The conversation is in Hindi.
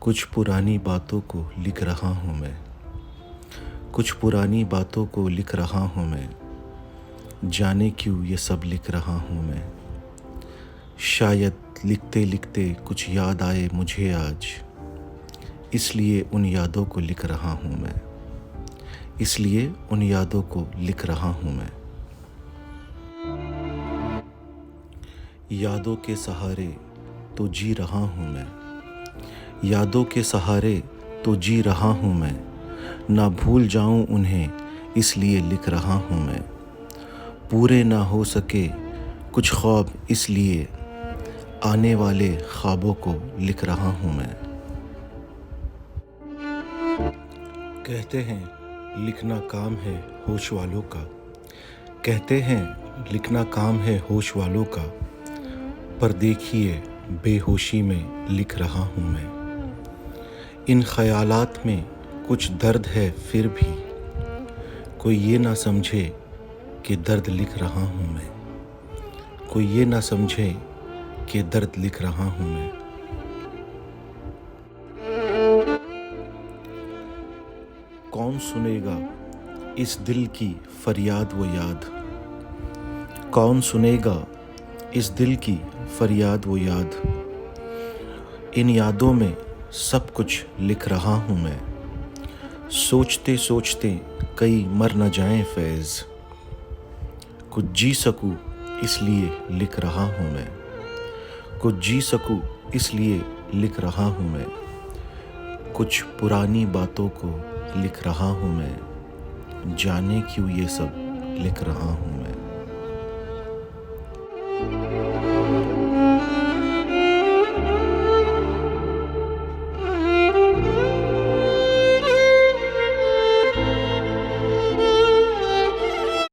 कुछ पुरानी बातों को लिख रहा हूँ मैं। कुछ पुरानी बातों को लिख रहा हूँ मैं। जाने क्यों ये सब लिख रहा हूँ मैं। शायद लिखते लिखते कुछ याद आए मुझे आज, इसलिए उन यादों को लिख रहा हूँ मैं। इसलिए उन यादों को लिख रहा हूँ मैं। यादों के सहारे तो जी रहा हूँ मैं। यादों के सहारे तो जी रहा हूँ मैं। ना भूल जाऊँ उन्हें इसलिए लिख रहा हूँ मैं। पूरे ना हो सके कुछ ख्वाब इसलिए आने वाले ख्वाबों को लिख रहा हूँ मैं। कहते हैं लिखना काम है होश वालों का। कहते हैं लिखना काम है होश वालों का। पर देखिए बेहोशी में लिख रहा हूँ मैं। इन ख्यालात में कुछ दर्द है फिर भी कोई ये ना समझे कि दर्द लिख रहा हूँ मैं। कोई ये ना समझे कि दर्द लिख रहा हूँ मैं। कौन सुनेगा इस दिल की फरियाद वो याद। कौन सुनेगा इस दिल की फरियाद वो याद। इन यादों में सब कुछ लिख रहा हूँ मैं। सोचते सोचते कई मर न जाएं फैज़। कुछ जी सकूं इसलिए लिख रहा हूँ मैं। कुछ जी सकूं इसलिए लिख रहा हूँ मैं। कुछ पुरानी बातों को लिख रहा हूँ मैं। जाने क्यों ये सब लिख रहा हूँ मैं।